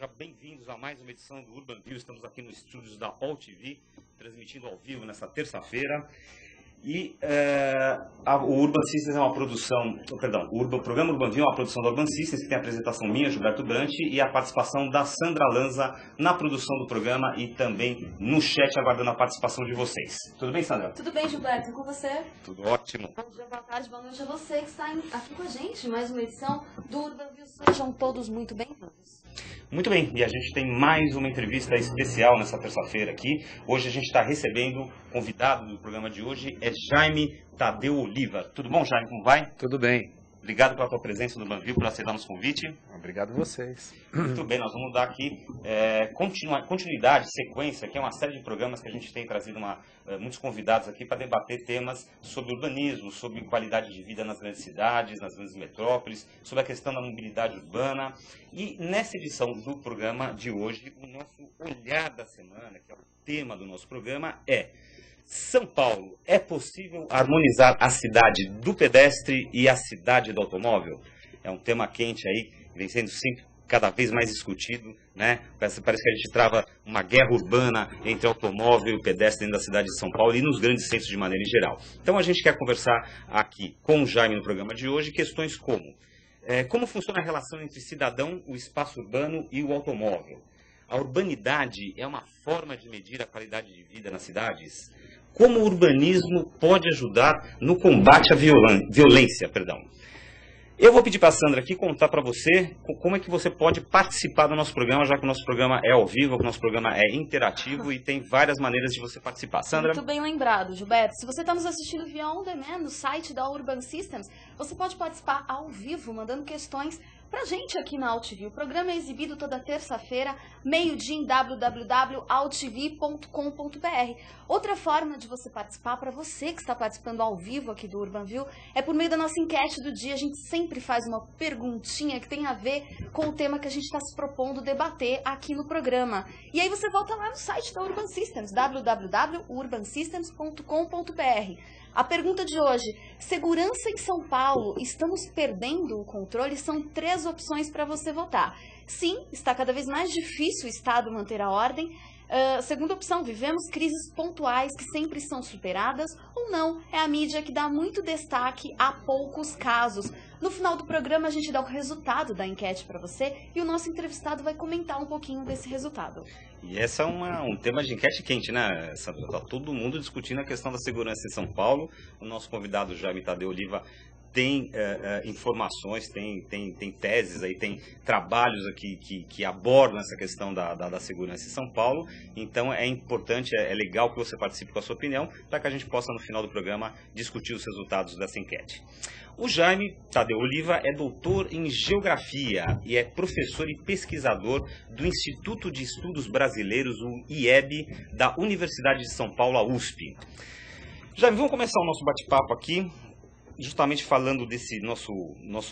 Sejam bem-vindos a mais uma edição do Urban View. Estamos aqui nos estúdios da All TV, transmitindo ao vivo nessa terça-feira. E o Urban Systems é uma produção, o programa Urban View é uma produção da Urban Systems, que tem a apresentação minha, Gilberto Brandt, e a participação da Sandra Lanza na produção do programa e também no chat, aguardando a participação de vocês. Tudo bem, Sandra? Tudo bem, Gilberto, e com você? Tudo ótimo. Bom dia, boa tarde, boa noite a você que está aqui com a gente, mais uma edição do Urban View. Sejam todos muito bem-vindos. Muito bem, e a gente tem mais uma entrevista especial nessa terça-feira aqui. Hoje a gente está recebendo, convidado do programa de hoje, é Jaime Tadeu Oliva. Tudo bom, Jaime? Como vai? Tudo bem. Obrigado pela tua presença no Urban View, por aceitar nosso convite. Obrigado a vocês. Muito bem, nós vamos dar aqui continuidade, sequência, que é uma série de programas que a gente tem trazido muitos convidados aqui para debater temas sobre urbanismo, sobre qualidade de vida nas grandes cidades, nas grandes metrópoles, sobre a questão da mobilidade urbana. E nessa edição do programa de hoje, o nosso olhar da semana, que é o tema do nosso programa, é: São Paulo, é possível harmonizar a cidade do pedestre e a cidade do automóvel? É um tema quente aí, vem sendo sempre cada vez mais discutido, né? Parece que a gente trava uma guerra urbana entre automóvel e pedestre dentro da cidade de São Paulo e nos grandes centros de maneira geral. Então a gente quer conversar aqui com o Jaime no programa de hoje questões como funciona a relação entre cidadão, o espaço urbano e o automóvel? A urbanidade é uma forma de medir a qualidade de vida nas cidades? Como o urbanismo pode ajudar no combate à violência? Eu vou pedir para a Sandra aqui contar para você como é que você pode participar do nosso programa, já que o nosso programa é ao vivo, que o nosso programa é interativo e tem várias maneiras de você participar. Sandra? Muito bem lembrado, Gilberto. Se você está nos assistindo via On Demand no site da Urban Systems, você pode participar ao vivo, mandando questões pra gente aqui na AltV. O programa é exibido toda terça-feira, meio-dia, em www.altv.com.br. Outra forma de você participar, para você que está participando ao vivo aqui do Urban View, é por meio da nossa enquete do dia. A gente sempre faz uma perguntinha que tem a ver com o tema que a gente está se propondo debater aqui no programa. E aí você volta lá no site da Urban Systems, www.urbansystems.com.br. A pergunta de hoje: segurança em São Paulo, estamos perdendo o controle? São 3 opções para você votar. Sim, está cada vez mais difícil o Estado manter a ordem. Segunda opção: vivemos crises pontuais que sempre são superadas. Ou não, é a mídia que dá muito destaque a poucos casos. No final do programa a gente dá o resultado da enquete para você e o nosso entrevistado vai comentar um pouquinho desse resultado. E essa é um tema de enquete quente, né, Sandra? Está todo mundo discutindo a questão da segurança em São Paulo. O nosso convidado, Jaime Tadeu Oliva, tem informações, tem teses, aí, tem trabalhos aqui que abordam essa questão da segurança em São Paulo. Então é importante, é legal que você participe com a sua opinião, para que a gente possa, no final do programa, discutir os resultados dessa enquete. O Jaime Tadeu Oliva é doutor em Geografia e é professor e pesquisador do Instituto de Estudos Brasileiros, o IEB, da Universidade de São Paulo, a USP. Jaime, vamos começar o nosso bate-papo aqui, justamente falando desse nosso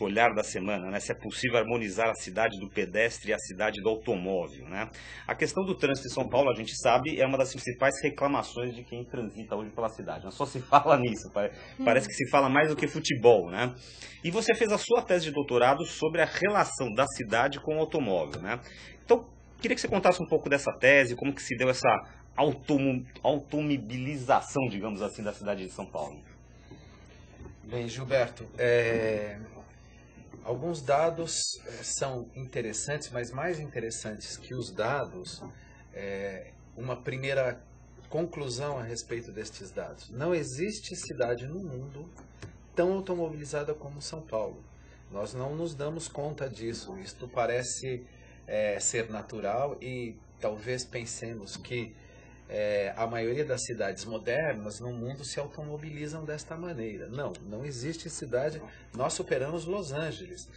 olhar da semana, né? Se é possível harmonizar a cidade do pedestre e a cidade do automóvel, né? A questão do trânsito em São Paulo, a gente sabe, é uma das principais reclamações de quem transita hoje pela cidade. Não só se fala nisso, parece que se fala mais do que futebol, né? E você fez a sua tese de doutorado sobre a relação da cidade com o automóvel, né? Então, queria que você contasse um pouco dessa tese, como que se deu essa automobilização, digamos assim, da cidade de São Paulo. Bem, Gilberto, alguns dados são interessantes, mas mais interessantes que os dados, uma primeira conclusão a respeito destes dados. Não existe cidade no mundo tão automobilizada como São Paulo. Nós não nos damos conta disso. Isto parece ser natural e talvez pensemos que a maioria das cidades modernas no mundo se automobilizam desta maneira. Não existe cidade. Nós superamos Los Angeles.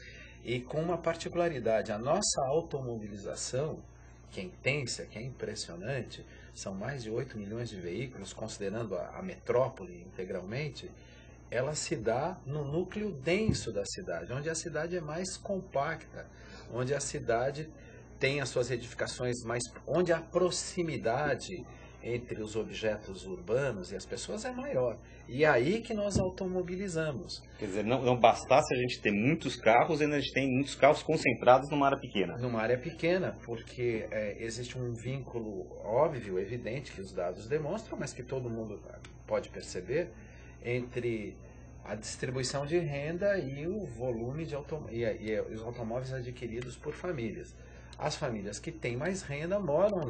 E com uma particularidade: a nossa automobilização, que é intensa, que é impressionante, são mais de 8 milhões de veículos, considerando a metrópole integralmente, ela se dá no núcleo denso da cidade, onde a cidade é mais compacta, onde a cidade tem as suas edificações onde a proximidade entre os objetos urbanos e as pessoas é maior. E é aí que nós automobilizamos. Quer dizer, não bastasse a gente ter muitos carros, ainda a gente tem muitos carros concentrados numa área pequena. Numa área pequena, porque existe um vínculo óbvio, evidente, que os dados demonstram, mas que todo mundo pode perceber, entre a distribuição de renda e o volume de os automóveis adquiridos por famílias. As famílias que têm mais renda moram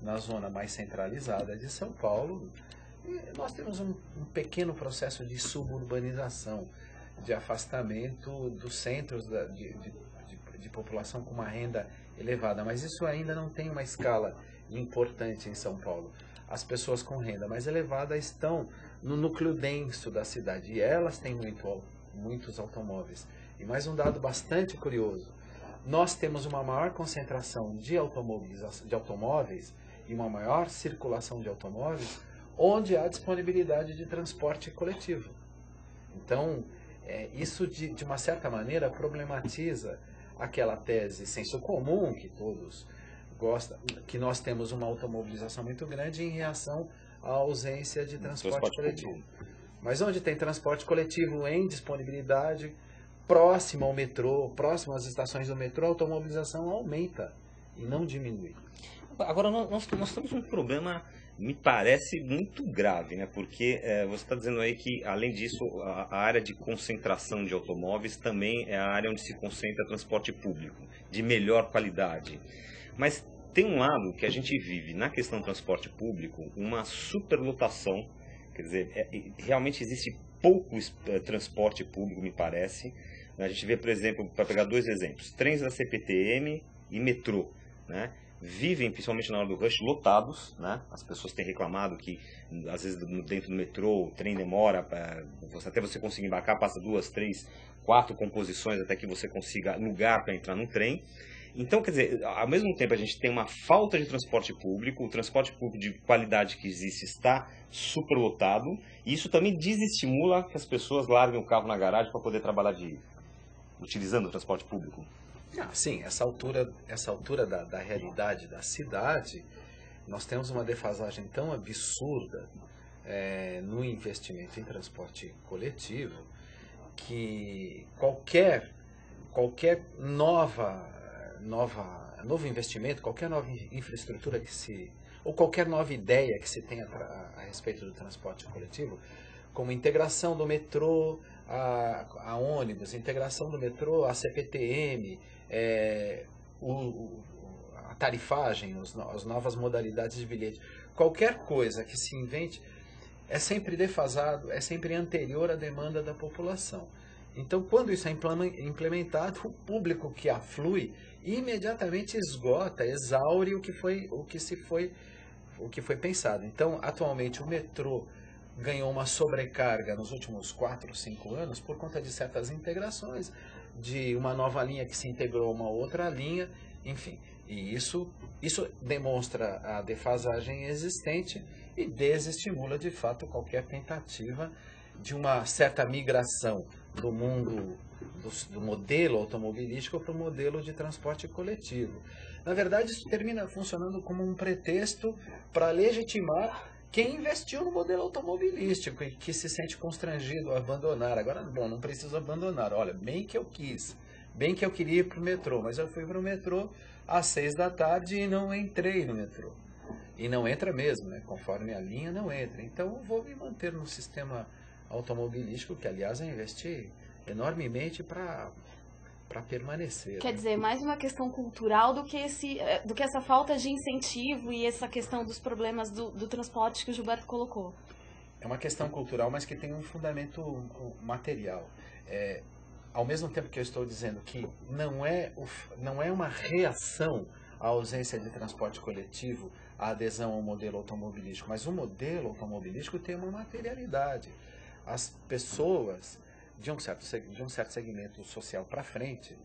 na zona mais centralizada de São Paulo. E nós temos um pequeno processo de suburbanização, de afastamento dos centros de população com uma renda elevada. Mas isso ainda não tem uma escala importante em São Paulo. As pessoas com renda mais elevada estão no núcleo denso da cidade e elas têm muitos automóveis. E mais um dado bastante curioso. Nós temos uma maior concentração de automóveis e uma maior circulação de automóveis onde há disponibilidade de transporte coletivo. Então, isso de uma certa maneira problematiza aquela tese senso comum que todos gostam, que nós temos uma automobilização muito grande em reação à ausência de transporte coletivo. Mas onde tem transporte coletivo em disponibilidade, próximo ao metrô, próximo às estações do metrô, a automobilização aumenta e não diminui. Agora, nós temos um problema, me parece, muito grave, né? Porque você está dizendo aí que, além disso, a área de concentração de automóveis também é a área onde se concentra transporte público, de melhor qualidade. Mas tem um lado que a gente vive, na questão do transporte público, uma superlotação, quer dizer, realmente existe pouco transporte público, me parece. A gente vê, por exemplo, para pegar dois exemplos, trens da CPTM e metrô, né? Vivem, principalmente na hora do rush, lotados, né? As pessoas têm reclamado que, às vezes, dentro do metrô, o trem demora, até você conseguir embarcar, passa 2, 3, 4 composições até que você consiga lugar para entrar no trem. Então, quer dizer, ao mesmo tempo a gente tem uma falta de transporte público, o transporte público de qualidade que existe está superlotado, e isso também desestimula que as pessoas larguem o carro na garagem para poder trabalhar utilizando o transporte público. Sim, essa altura da realidade da cidade, nós temos uma defasagem tão absurda no investimento em transporte coletivo que qualquer novo investimento, qualquer nova infraestrutura ou qualquer nova ideia que se tenha a respeito do transporte coletivo, como integração do metrô a ônibus, integração do metrô a CPTM, a tarifagem, as novas modalidades de bilhete, qualquer coisa que se invente é sempre defasado, é sempre anterior à demanda da população. Então, quando isso é implementado, o público que aflui imediatamente esgota, exaure o que foi pensado. Então, atualmente, o metrô ganhou uma sobrecarga nos últimos 4 ou 5 anos por conta de certas integrações, de uma nova linha que se integrou a uma outra linha, enfim. E isso demonstra a defasagem existente e desestimula, de fato, qualquer tentativa de uma certa migração do mundo do modelo automobilístico para o modelo de transporte coletivo. Na verdade, isso termina funcionando como um pretexto para legitimar quem investiu no modelo automobilístico e que se sente constrangido a abandonar. Agora, bom, não preciso abandonar. Olha, bem que eu queria ir para o metrô, mas eu fui para o metrô às 6 da tarde e não entrei no metrô. E não entra mesmo, né? Conforme a linha, não entra. Então, eu vou me manter no sistema automobilístico, que, aliás, eu investi enormemente para permanecer. Quer dizer, mais uma questão cultural do que essa falta de incentivo e essa questão dos problemas do transporte que o Gilberto colocou. É uma questão cultural, mas que tem um fundamento material. Ao mesmo tempo que eu estou dizendo que não é uma reação à ausência de transporte coletivo, à adesão ao modelo automobilístico, mas o modelo automobilístico tem uma materialidade. As pessoas de um certo segmento social para frente,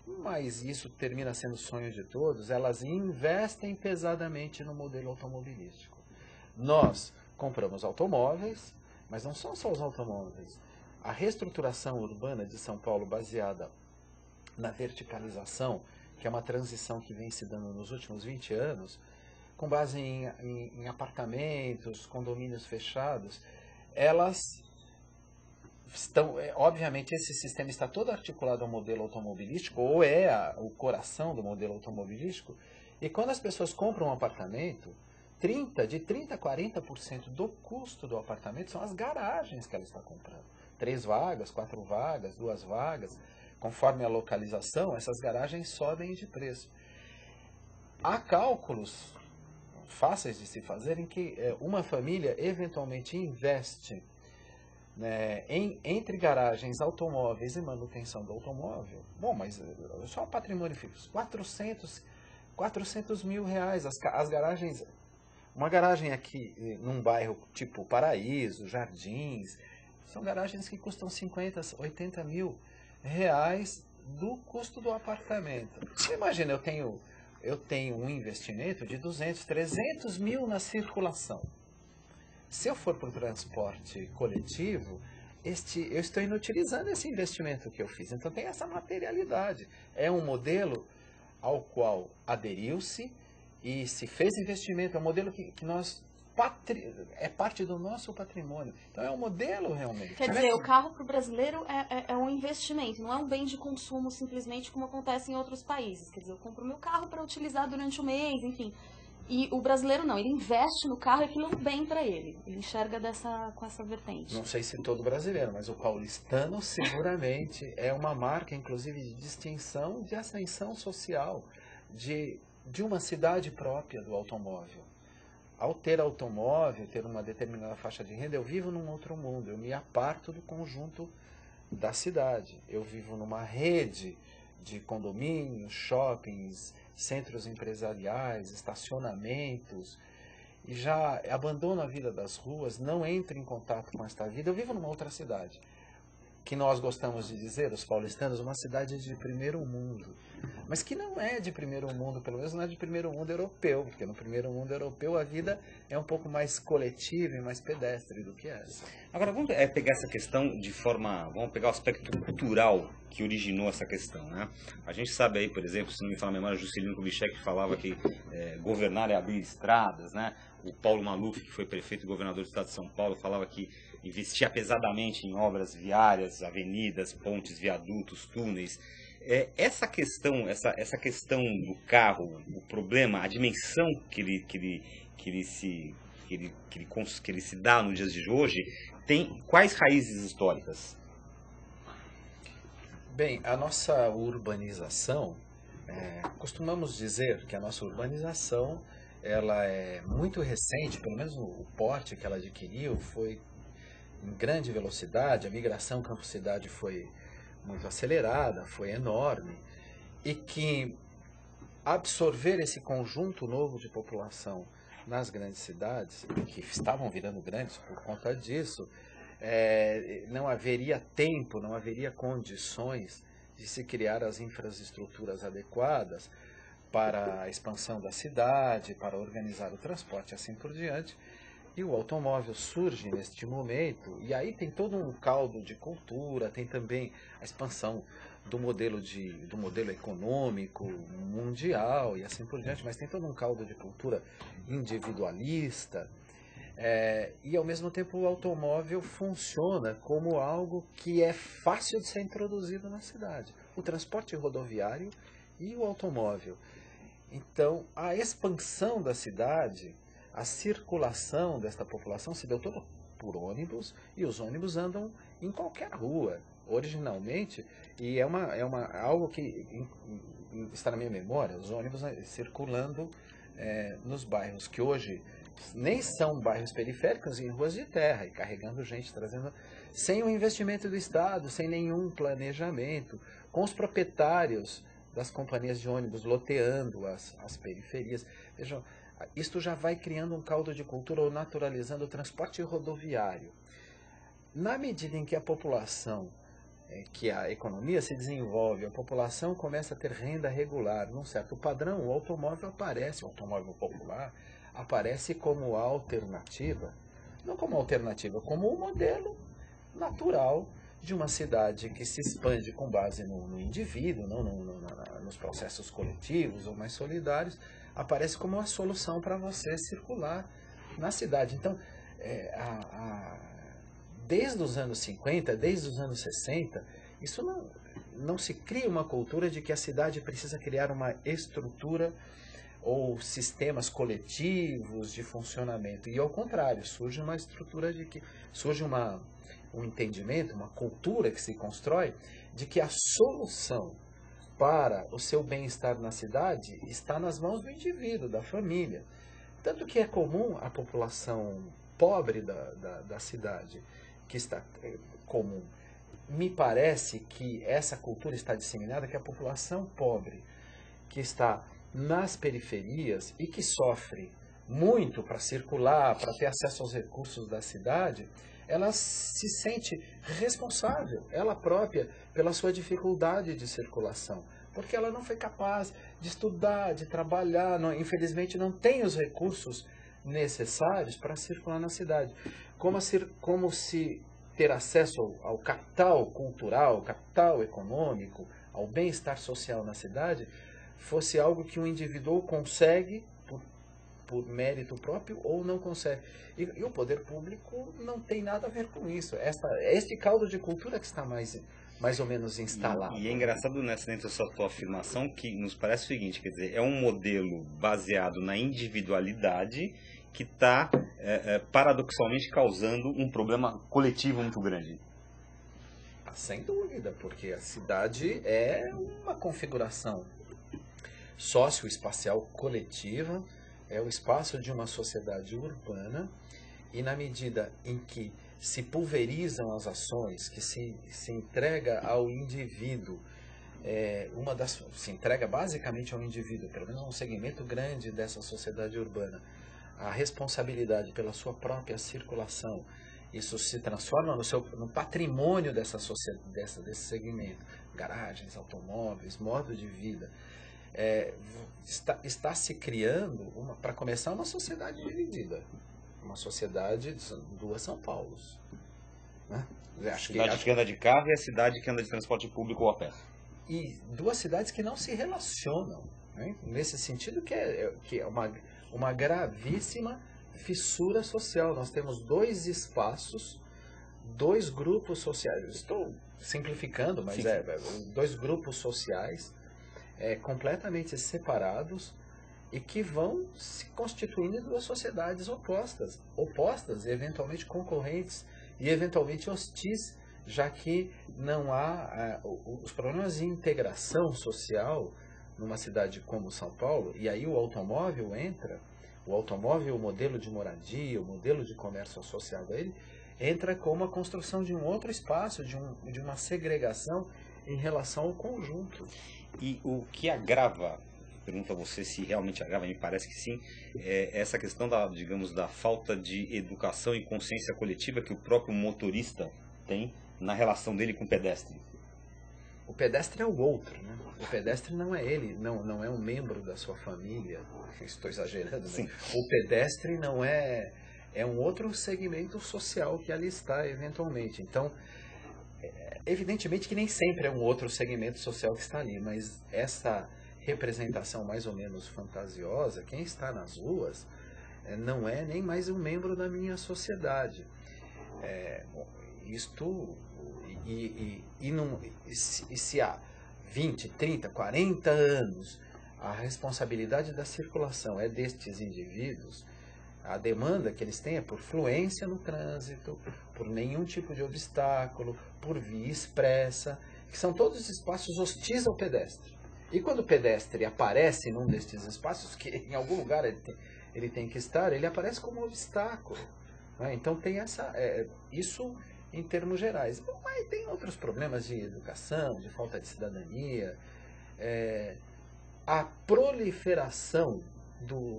mas isso termina sendo o sonho de todos, elas investem pesadamente no modelo automobilístico. Nós compramos automóveis, mas não são só os automóveis. A reestruturação urbana de São Paulo, baseada na verticalização, que é uma transição que vem se dando nos últimos 20 anos, com base em apartamentos, condomínios fechados, elas estão, obviamente esse sistema está todo articulado ao modelo automobilístico, ou é o coração do modelo automobilístico, e quando as pessoas compram um apartamento, de 30% a 40% do custo do apartamento são as garagens que ela está comprando. 3 vagas, 4 vagas, 2 vagas, conforme a localização, essas garagens sobem de preço. Há cálculos fáceis de se fazer em que uma família eventualmente investe, né, entre garagens, automóveis e manutenção do automóvel. Bom, mas só o patrimônio fixo, 400 mil reais. As garagens, uma garagem aqui num bairro tipo Paraíso, Jardins, são garagens que custam 50, 80 mil reais do custo do apartamento. Você imagina, eu tenho um investimento de 200, 300 mil na circulação. Se eu for para o transporte coletivo, eu estou inutilizando esse investimento que eu fiz. Então tem essa materialidade. É um modelo ao qual aderiu-se e se fez investimento. É um modelo que é parte do nosso patrimônio. Então é um modelo realmente. Quer dizer, o carro para o brasileiro é um investimento, não é um bem de consumo simplesmente como acontece em outros países. Quer dizer, eu compro meu carro para utilizar durante o mês, enfim. E o brasileiro não, ele investe no carro e aquilo é um bem para ele. Ele enxerga com essa vertente. Não sei se todo brasileiro, mas o paulistano seguramente é uma marca, inclusive, de distinção, de ascensão social, de uma cidade própria do automóvel. Ao ter automóvel, ter uma determinada faixa de renda, eu vivo num outro mundo, eu me aparto do conjunto da cidade. Eu vivo numa rede de condomínios, shoppings, centros empresariais, estacionamentos, e já abandono a vida das ruas, não entro em contato com esta vida. Eu vivo numa outra cidade, que nós gostamos de dizer, os paulistanos, uma cidade de primeiro mundo, mas que não é de primeiro mundo, pelo menos não é de primeiro mundo europeu, porque no primeiro mundo europeu a vida é um pouco mais coletiva e mais pedestre do que essa. Agora, vamos pegar essa questão vamos pegar o aspecto cultural que originou essa questão, né? A gente sabe aí, por exemplo, se não me fala a memória, Juscelino Kubitschek falava que governar é abrir estradas, né? O Paulo Maluf, que foi prefeito e governador do estado de São Paulo, falava que investia pesadamente em obras viárias, avenidas, pontes, viadutos, túneis. Essa questão do carro, o problema, a dimensão que ele se dá nos dias de hoje, tem quais raízes históricas? Bem, a nossa urbanização, costumamos dizer que a nossa urbanização ela é muito recente, pelo menos o porte que ela adquiriu foi em grande velocidade, a migração campo-cidade foi muito acelerada, foi enorme, e que absorver esse conjunto novo de população nas grandes cidades, que estavam virando grandes por conta disso, não haveria tempo, não haveria condições de se criar as infraestruturas adequadas para a expansão da cidade, para organizar o transporte e assim por diante. E o automóvel surge neste momento, e aí tem todo um caldo de cultura, tem também a expansão do modelo econômico mundial e assim por diante, mas tem todo um caldo de cultura individualista, e ao mesmo tempo o automóvel funciona como algo que é fácil de ser introduzido na cidade. O transporte rodoviário e o automóvel. Então, a expansão da cidade, a circulação desta população se deu toda por ônibus, e os ônibus andam em qualquer rua, originalmente, e é algo que está na minha memória, os ônibus circulando nos bairros que hoje nem são bairros periféricos, em ruas de terra, e carregando gente, trazendo, sem o investimento do Estado, sem nenhum planejamento, com os proprietários das companhias de ônibus loteando as periferias. Vejam, isto já vai criando um caldo de cultura ou naturalizando o transporte rodoviário. Na medida em que a população, que a economia se desenvolve, a população começa a ter renda regular, num certo padrão, o automóvel aparece, o automóvel popular, aparece como alternativa, não como alternativa, como um modelo natural de uma cidade que se expande com base no indivíduo, não nos processos coletivos ou mais solidários, aparece como uma solução para você circular na cidade. Então, desde os anos 50, desde os anos 60, isso não se cria uma cultura de que a cidade precisa criar uma estrutura ou sistemas coletivos de funcionamento. E ao contrário, surge uma estrutura surge um entendimento, uma cultura que se constrói de que a solução para o seu bem-estar na cidade está nas mãos do indivíduo, da família. Tanto que é comum a população pobre da cidade, que está comum. Me parece que essa cultura está disseminada, que a população pobre, que está nas periferias e que sofre muito para circular, para ter acesso aos recursos da cidade, ela se sente responsável, ela própria, pela sua dificuldade de circulação, porque ela não foi capaz de estudar, de trabalhar, infelizmente não tem os recursos necessários para circular na cidade. Como se ter acesso ao capital cultural, capital econômico, ao bem-estar social na cidade, fosse algo que um indivíduo consegue por mérito próprio ou não consegue. E o poder público não tem nada a ver com isso. Este caldo de cultura que está mais ou menos instalado. E é engraçado dentro dessa tua afirmação que nos parece o seguinte, quer dizer, é um modelo baseado na individualidade que está, paradoxalmente, causando um problema coletivo muito grande. Sem dúvida, porque a cidade é uma configuração socioespacial coletiva, é o espaço de uma sociedade urbana, e na medida em que se pulverizam as ações, que se entrega ao indivíduo, se entrega basicamente ao indivíduo, pelo menos um segmento grande dessa sociedade urbana, a responsabilidade pela sua própria circulação, isso se transforma no patrimônio desse segmento, garagens, automóveis, modo de vida. Está se criando, para começar, uma sociedade dividida. Uma sociedade de duas São Paulos. Né? A cidade que anda de carro e a cidade que anda de transporte público ou a pé. E duas cidades que não se relacionam. Né? Nesse sentido que é uma gravíssima fissura social. Nós temos dois espaços, dois grupos sociais. Estou simplificando, mas dois grupos sociais completamente separados e que vão se constituindo em duas sociedades opostas, eventualmente concorrentes e eventualmente hostis, já que não há os problemas de integração social numa cidade como São Paulo, e aí o automóvel entra, o modelo de moradia, o modelo de comércio associado a ele, entra como a construção de um outro espaço, de uma segregação em relação ao conjunto. E o que agrava, pergunto a você se realmente agrava, me parece que sim, é essa questão da falta de educação e consciência coletiva que o próprio motorista tem na relação dele com o pedestre. O pedestre é o outro, né? O pedestre não é ele, não é um membro da sua família. Estou exagerando, sim. Né? O pedestre não é um outro segmento social que ali está, eventualmente. Então, evidentemente que nem sempre é um outro segmento social que está ali, mas essa representação mais ou menos fantasiosa, quem está nas ruas, não é nem mais um membro da minha sociedade. Se há 20, 30, 40 anos a responsabilidade da circulação é destes indivíduos, a demanda que eles têm é por fluência no trânsito, por nenhum tipo de obstáculo, por via expressa, que são todos espaços hostis ao pedestre. E quando o pedestre aparece num destes espaços, que em algum lugar ele tem que estar, ele aparece como um obstáculo. Né? Então tem isso em termos gerais. Mas tem outros problemas de educação, de falta de cidadania. A proliferação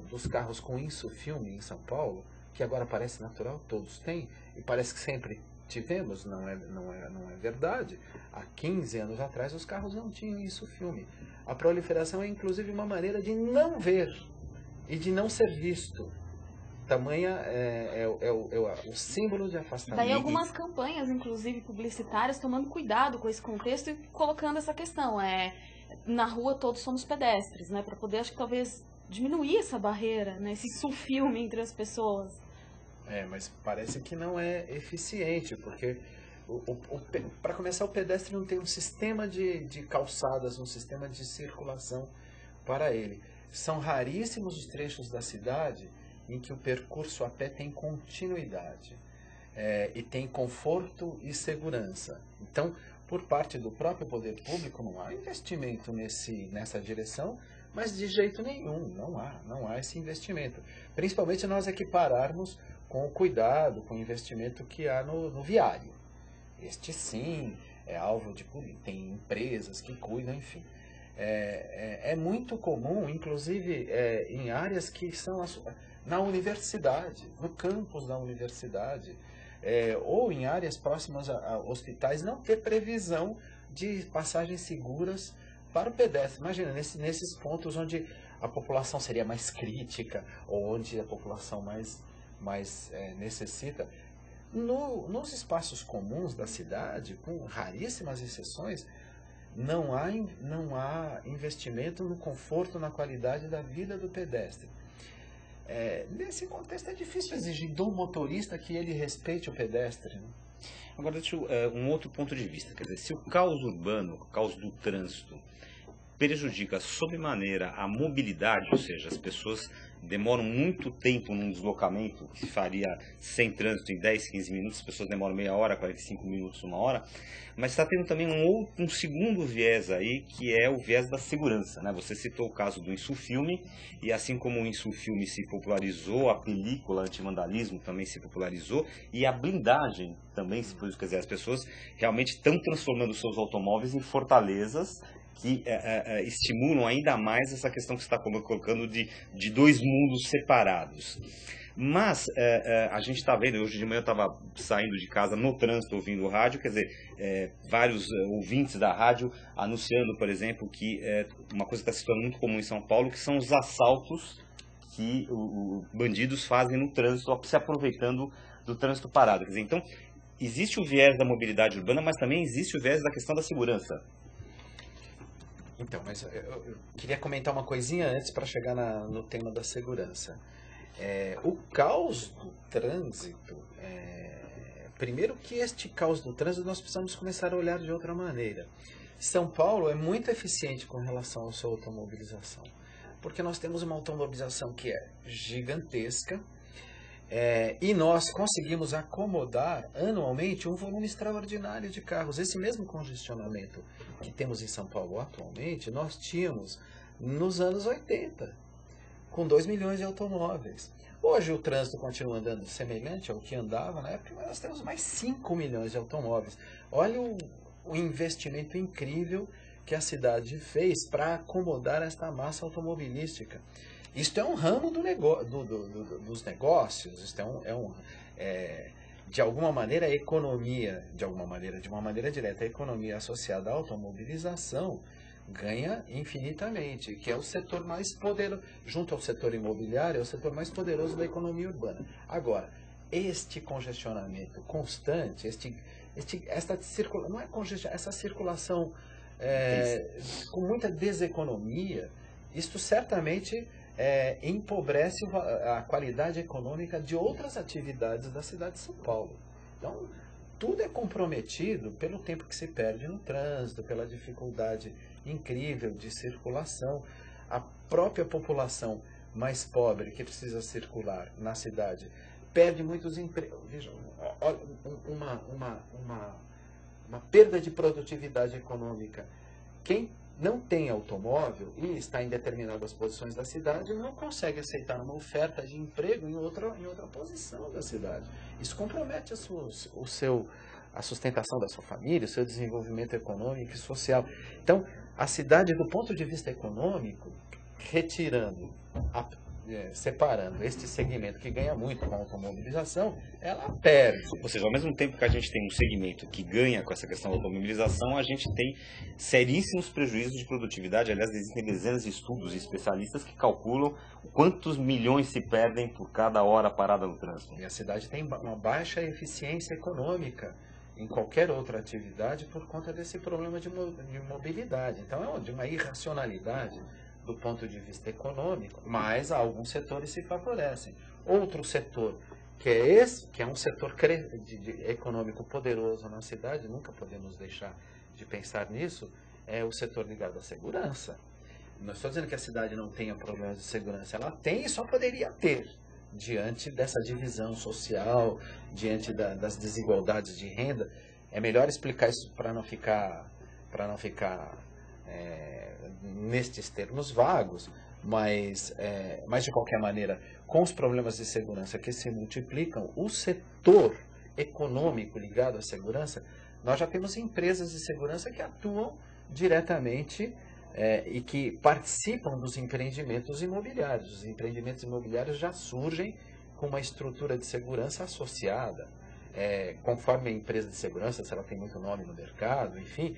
dos carros com insufilme em São Paulo, que agora parece natural, todos têm, e parece que sempre tivemos, não é verdade. Há 15 anos atrás os carros não tinham insufilme. A proliferação é inclusive uma maneira de não ver e de não ser visto. tamanha é o símbolo de afastamento. Daí algumas campanhas, inclusive publicitárias, tomando cuidado com esse contexto e colocando essa questão. Na rua todos somos pedestres, né? Para poder, acho que talvez, diminuir essa barreira, né? Esse sulfilme entre as pessoas. Mas parece que não é eficiente, porque para começar, o pedestre não tem um sistema de calçadas, um sistema de circulação para ele. São raríssimos os trechos da cidade em que o percurso a pé tem continuidade e tem conforto e segurança. Então, por parte do próprio poder público, não há investimento nessa direção, mas de jeito nenhum, não há esse investimento. Principalmente nós equipararmos com o cuidado, com o investimento que há no viário. Este sim é alvo de política, tem empresas que cuidam, enfim. É muito comum, inclusive em áreas que são na universidade, no campus da universidade, ou em áreas próximas a hospitais, não ter previsão de passagens seguras para o pedestre. Imagina, nesses pontos onde a população seria mais crítica, ou onde a população mais necessita. Nos espaços comuns da cidade, com raríssimas exceções, não há investimento no conforto, na qualidade da vida do pedestre. Nesse contexto é difícil exigir do motorista que ele respeite o pedestre, né? Agora, deixa um outro ponto de vista. Quer dizer, se o caos urbano, o caos do trânsito, prejudica sobremaneira a mobilidade, ou seja, as pessoas demoram muito tempo num deslocamento que se faria sem trânsito em 10, 15 minutos, as pessoas demoram meia hora, 45 minutos, uma hora, mas está tendo também um segundo viés aí, que é o viés da segurança, né? Você citou o caso do Insufilme, e assim como o Insufilme se popularizou, a película anti-vandalismo também se popularizou, e a blindagem também se popularizou, quer dizer, as pessoas realmente estão transformando seus automóveis em fortalezas, que estimulam ainda mais essa questão que você está colocando de dois mundos separados. Mas a gente está vendo, hoje de manhã eu estava saindo de casa no trânsito ouvindo o rádio, quer dizer, vários ouvintes da rádio anunciando, por exemplo, que uma coisa que está se tornando muito comum em São Paulo, que são os assaltos que os bandidos fazem no trânsito, se aproveitando do trânsito parado. Quer dizer, então, existe o viés da mobilidade urbana, mas também existe o viés da questão da segurança. Então, mas eu queria comentar uma coisinha antes para chegar no tema da segurança. O caos do trânsito, primeiro que este caos do trânsito nós precisamos começar a olhar de outra maneira. São Paulo é muito eficiente com relação à sua automobilização, porque nós temos uma automobilização que é gigantesca, e nós conseguimos acomodar anualmente um volume extraordinário de carros. Esse mesmo congestionamento que temos em São Paulo atualmente, nós tínhamos nos anos 80, com 2 milhões de automóveis. Hoje o trânsito continua andando semelhante ao que andava na época, mas nós temos mais 5 milhões de automóveis. Olha o investimento incrível que a cidade fez para acomodar esta massa automobilística. Isto é um ramo dos negócios, isto de alguma maneira a economia, de uma maneira direta, a economia associada à automobilização ganha infinitamente, que é o setor mais poderoso, junto ao setor imobiliário, é o setor mais poderoso da economia urbana. Agora, este congestionamento constante, essa circulação com muita deseconomia, isto certamente empobrece a qualidade econômica de outras atividades da cidade de São Paulo. Então, tudo é comprometido pelo tempo que se perde no trânsito, pela dificuldade incrível de circulação. A própria população mais pobre que precisa circular na cidade perde muitos empregos. Veja, uma perda de produtividade econômica. Quem não tem automóvel e está em determinadas posições da cidade não consegue aceitar uma oferta de emprego em outra posição da cidade. Isso compromete a sustentação da sua família, o seu desenvolvimento econômico e social. Então, a cidade, do ponto de vista econômico, retirando separando este segmento que ganha muito com a automobilização, ela perde. Ou seja, ao mesmo tempo que a gente tem um segmento que ganha com essa questão da automobilização, a gente tem seríssimos prejuízos de produtividade. Aliás, existem dezenas de estudos e especialistas que calculam quantos milhões se perdem por cada hora parada no trânsito. E a cidade tem uma baixa eficiência econômica em qualquer outra atividade por conta desse problema de mobilidade. Então, é de uma irracionalidade do ponto de vista econômico, mas alguns setores se favorecem. Outro setor, que é um setor econômico poderoso na cidade, nunca podemos deixar de pensar nisso, é o setor ligado à segurança. Não estou dizendo que a cidade não tenha problemas de segurança, ela tem e só poderia ter, diante dessa divisão social, diante das desigualdades de renda. É melhor explicar isso para não ficar nestes termos vagos, mas de qualquer maneira, com os problemas de segurança que se multiplicam, o setor econômico ligado à segurança, nós já temos empresas de segurança que atuam diretamente e que participam dos empreendimentos imobiliários. Os empreendimentos imobiliários já surgem com uma estrutura de segurança associada. Conforme a empresa de segurança, se ela tem muito nome no mercado, enfim,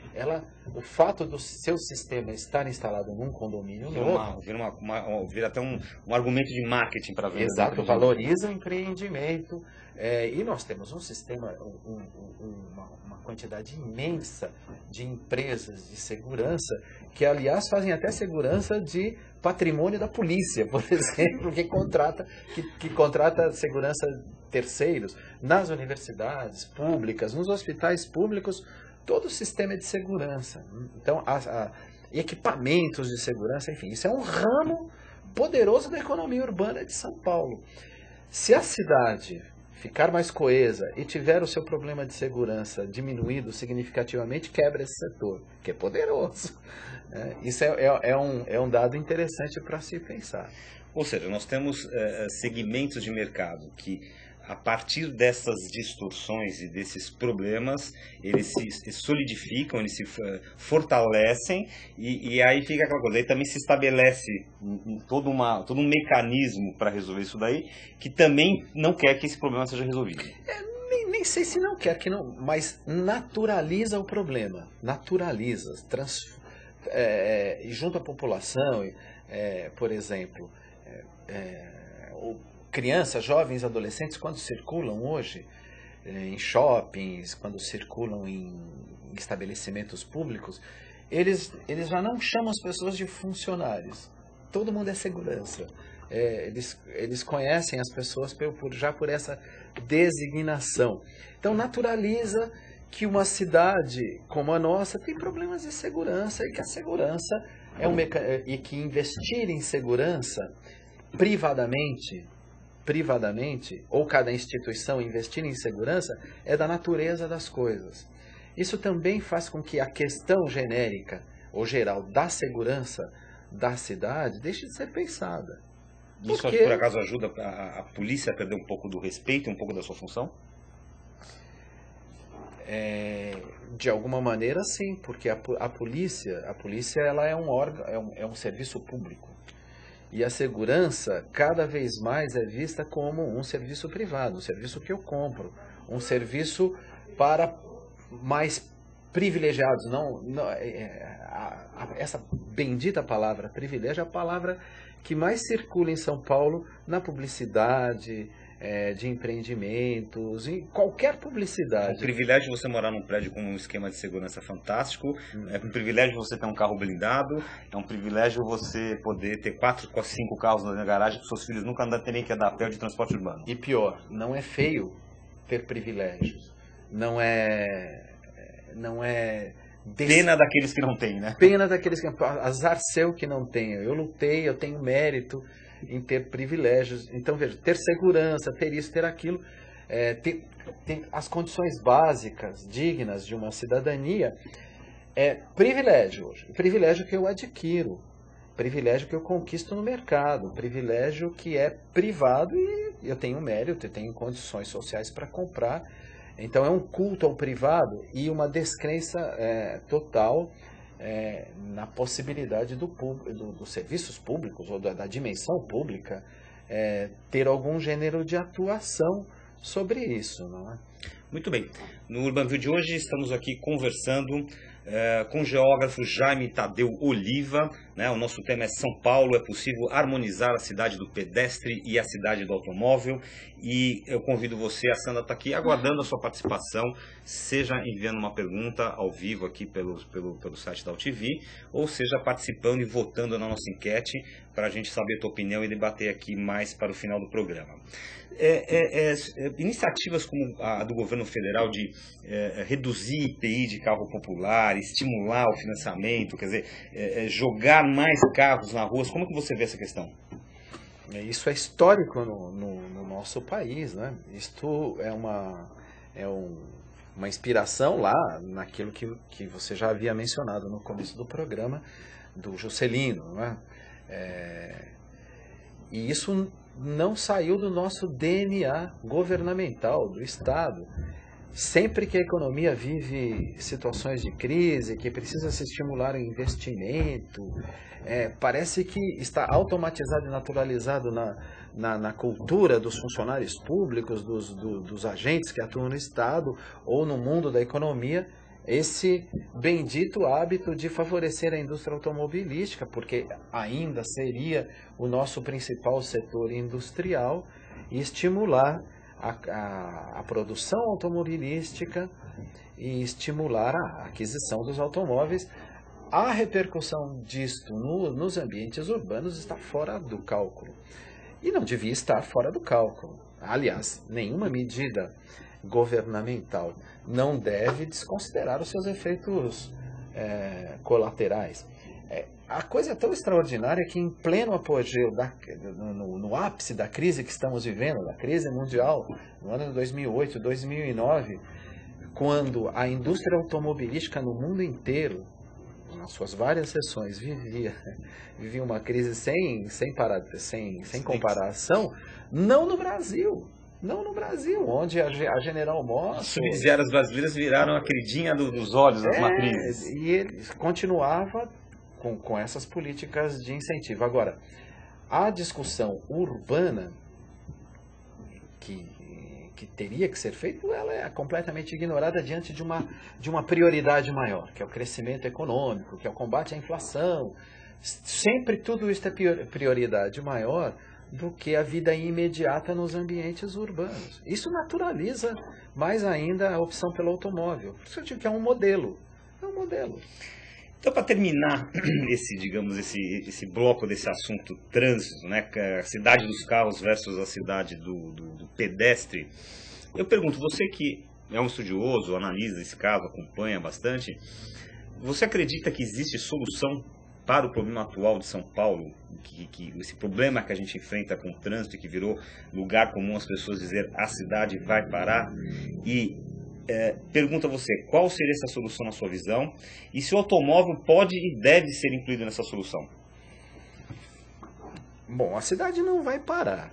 o fato do seu sistema estar instalado num condomínio novo... Vira até um argumento de marketing para vender. Exato, valoriza o empreendimento. E nós temos um sistema, uma quantidade imensa de empresas de segurança que, aliás, fazem até segurança de patrimônio da polícia, por exemplo, que contrata segurança terceiros nas universidades públicas, nos hospitais públicos, todo o sistema é de segurança. Então, equipamentos de segurança, enfim, isso é um ramo poderoso da economia urbana de São Paulo. Se a cidade ficar mais coesa e tiver o seu problema de segurança diminuído significativamente, quebra esse setor, que é poderoso. Isso é um dado interessante para se pensar. Ou seja, nós temos segmentos de mercado que, a partir dessas distorções e desses problemas, eles se solidificam, eles se fortalecem e aí fica aquela coisa. Aí também se estabelece todo um mecanismo para resolver isso daí, que também não quer que esse problema seja resolvido. Nem sei se não quer, mas naturaliza o problema, naturaliza, junto à população, por exemplo, crianças, jovens, adolescentes, quando circulam hoje em shoppings, quando circulam em estabelecimentos públicos, eles já não chamam as pessoas de funcionários. Todo mundo é segurança. Eles conhecem as pessoas já por essa designação. Então, naturaliza que uma cidade como a nossa tem problemas de segurança e que a segurança e que investir em segurança privadamente, ou cada instituição investir em segurança, é da natureza das coisas. Isso também faz com que a questão genérica ou geral da segurança da cidade deixe de ser pensada. Isso, por acaso, ajuda a polícia a perder um pouco do respeito, um pouco da sua função? De alguma maneira, sim, porque a polícia ela é um órgão, é um serviço público. E a segurança, cada vez mais, é vista como um serviço privado, um serviço que eu compro, um serviço para mais privilegiados. Essa bendita palavra privilégio é a palavra que mais circula em São Paulo na publicidade, de empreendimentos, em qualquer publicidade. É um privilégio você morar num prédio com um esquema de segurança fantástico, é um privilégio você ter um carro blindado, é um privilégio você poder ter 4 ou 5 carros na garagem para seus filhos nunca terem que andar a pé de transporte urbano. E pior, não é feio ter privilégios. Não é pena daqueles que não têm, né? Pena daqueles que... Azar seu que não tenho. Eu lutei, eu tenho mérito em ter privilégios. Então, veja, ter segurança, ter isso, ter aquilo, ter as condições básicas, dignas de uma cidadania, é privilégio hoje. Privilégio que eu adquiro, privilégio que eu conquisto no mercado, privilégio que é privado e eu tenho mérito, eu tenho condições sociais para comprar. Então, é um culto ao privado e uma descrença total na possibilidade dos serviços públicos ou da dimensão pública ter algum gênero de atuação sobre isso, não é? Muito bem. No Urban View de hoje estamos aqui conversando com o geógrafo Jaime Tadeu Oliva, né? O nosso tema é São Paulo, é possível harmonizar a cidade do pedestre e a cidade do automóvel? E eu convido você, a Sandra está aqui aguardando a sua participação, seja enviando uma pergunta ao vivo aqui pelo site da UTV, ou seja participando e votando na nossa enquete para a gente saber a tua opinião e debater aqui mais para o final do programa. Iniciativas como a do governo federal de reduzir IPI de carro popular, estimular o financiamento, quer dizer, jogar mais carros na rua, como que você vê essa questão? Isso é histórico no nosso país, né? Isto é uma inspiração lá naquilo que você já havia mencionado no começo do programa, do Juscelino, né? E isso não saiu do nosso DNA governamental, do Estado. Sempre que a economia vive situações de crise, que precisa se estimular o investimento, parece que está automatizado e naturalizado na cultura dos funcionários públicos, dos agentes que atuam no Estado ou no mundo da economia, esse bendito hábito de favorecer a indústria automobilística, porque ainda seria o nosso principal setor industrial, e estimular a produção automobilística e estimular a aquisição dos automóveis. A repercussão disto nos ambientes urbanos está fora do cálculo. E não devia estar fora do cálculo. Aliás, nenhuma medida governamental não deve desconsiderar os seus efeitos colaterais. A coisa é tão extraordinária que em pleno apogeu, no ápice da crise que estamos vivendo, da crise mundial, no ano de 2008, 2009, quando a indústria automobilística no mundo inteiro, nas suas várias seções, vivia uma crise sem comparação, não no Brasil, onde a General Motors... As subsidiárias brasileiras viraram a queridinha dos olhos das matrizes. E ele continuava com essas políticas de incentivo. Agora, a discussão urbana que teria que ser feita, ela é completamente ignorada diante de uma prioridade maior, que é o crescimento econômico, que é o combate à inflação. Sempre tudo isso é prioridade maior do que a vida imediata nos ambientes urbanos. Isso naturaliza mais ainda a opção pelo automóvel. Por isso eu digo que é um modelo. É um modelo. Então, para terminar esse bloco desse assunto trânsito, né, a cidade dos carros versus a cidade do pedestre, eu pergunto, você que é um estudioso, analisa esse caso, acompanha bastante, você acredita que existe solução para o problema atual de São Paulo, que esse problema que a gente enfrenta com o trânsito, que virou lugar comum as pessoas dizer a cidade vai parar? E pergunta a você, qual seria essa solução na sua visão? E se o automóvel pode e deve ser incluído nessa solução? Bom, a cidade não vai parar,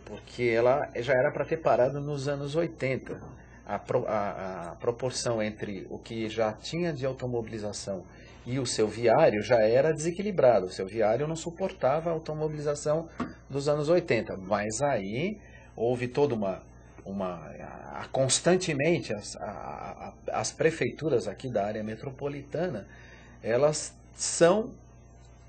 porque ela já era para ter parado nos anos 80. A proporção entre o que já tinha de automobilização e o seu viário já era desequilibrado. O seu viário não suportava a automobilização dos anos 80. Mas aí houve toda constantemente as prefeituras aqui da área metropolitana, elas são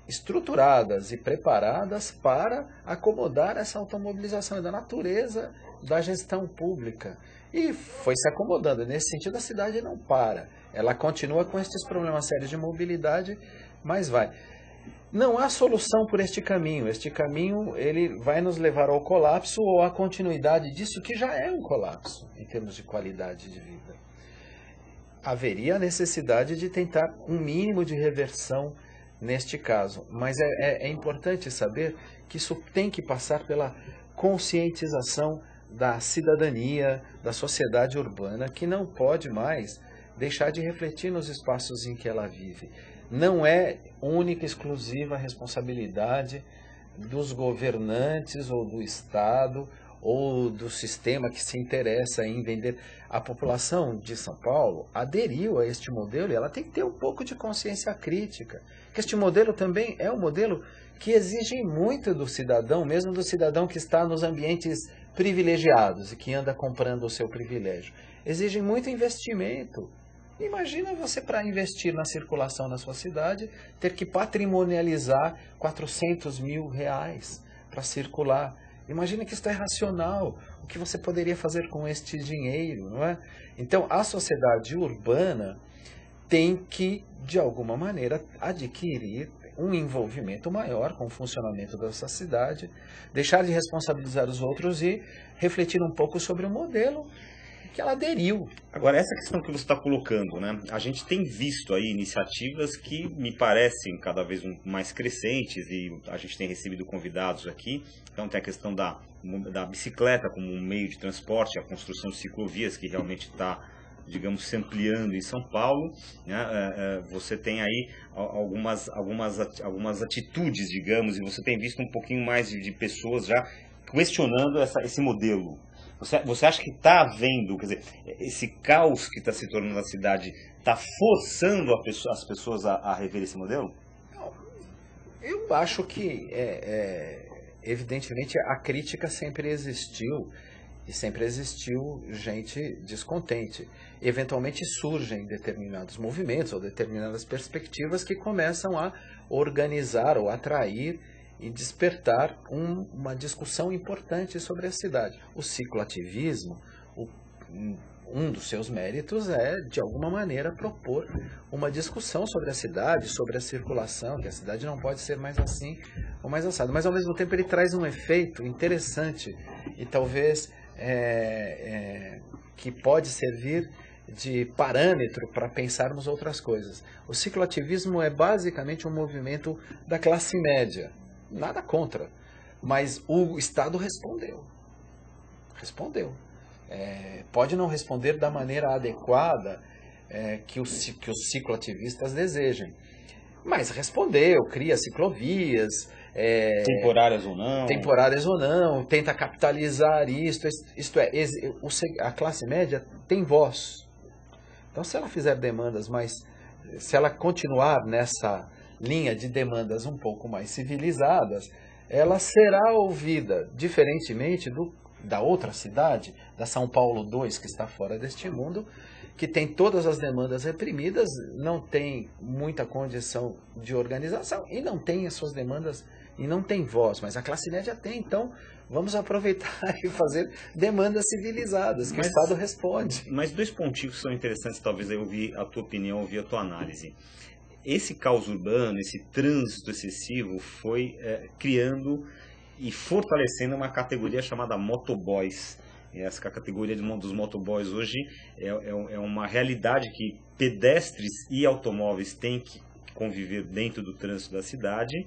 estruturadas e preparadas para acomodar essa automobilização, da natureza da gestão pública. E foi se acomodando. Nesse sentido, a cidade não para. Ela continua com esses problemas sérios de mobilidade, mas vai. Não há solução por este caminho. Este caminho ele vai nos levar ao colapso ou à continuidade disso que já é um colapso em termos de qualidade de vida. Haveria a necessidade de tentar um mínimo de reversão neste caso, mas é importante saber que isso tem que passar pela conscientização da cidadania, da sociedade urbana, que não pode mais deixar de refletir nos espaços em que ela vive. Não é única e exclusiva responsabilidade dos governantes ou do Estado ou do sistema que se interessa em vender. A população de São Paulo aderiu a este modelo e ela tem que ter um pouco de consciência crítica. Que este modelo também é um modelo que exige muito do cidadão, mesmo do cidadão que está nos ambientes privilegiados e que anda comprando o seu privilégio. Exige muito investimento. Imagina você, para investir na circulação na sua cidade, ter que patrimonializar R$400 mil para circular. Imagina que isso é irracional. O que você poderia fazer com este dinheiro, não é? Então, a sociedade urbana tem que, de alguma maneira, adquirir um envolvimento maior com o funcionamento dessa cidade, deixar de responsabilizar os outros e refletir um pouco sobre o modelo que ela aderiu. Agora, essa questão que você está colocando, né? A gente tem visto aí iniciativas que me parecem cada vez mais crescentes e a gente tem recebido convidados aqui. Então tem a questão da bicicleta como um meio de transporte, a construção de ciclovias que realmente está, digamos, se ampliando em São Paulo, né? Você tem aí algumas atitudes, digamos, e você tem visto um pouquinho mais de pessoas já questionando esse modelo. Você acha que está havendo, quer dizer, esse caos que está se tornando na cidade está forçando as pessoas a rever esse modelo? Eu acho que, evidentemente, a crítica sempre existiu. E sempre existiu gente descontente. Eventualmente surgem determinados movimentos ou determinadas perspectivas que começam a organizar ou atrair e despertar uma discussão importante sobre a cidade. O cicloativismo, um dos seus méritos é, de alguma maneira, propor uma discussão sobre a cidade, sobre a circulação, que a cidade não pode ser mais assim ou mais assado. Mas, ao mesmo tempo, ele traz um efeito interessante e talvez que pode servir de parâmetro para pensarmos outras coisas. O cicloativismo é basicamente um movimento da classe média. Nada contra, mas o Estado respondeu. Pode não responder da maneira adequada que os cicloativistas desejem, mas respondeu, cria ciclovias, temporárias ou não, tenta capitalizar isto é, a classe média tem voz. Então, se ela fizer demandas mais, se ela continuar nessa linha de demandas um pouco mais civilizadas, ela será ouvida, diferentemente da outra cidade, da São Paulo 2, que está fora deste mundo, que tem todas as demandas reprimidas, não tem muita condição de organização e não tem as suas demandas e não tem voz, mas a classe média tem. Então, vamos aproveitar e fazer demandas civilizadas, que o Estado responde. Mas dois pontinhos são interessantes, talvez eu ouvir a tua opinião, ouvir a tua análise. Esse caos urbano, esse trânsito excessivo foi criando e fortalecendo uma categoria chamada motoboys. Essa categoria dos motoboys hoje é uma realidade que pedestres e automóveis têm que conviver dentro do trânsito da cidade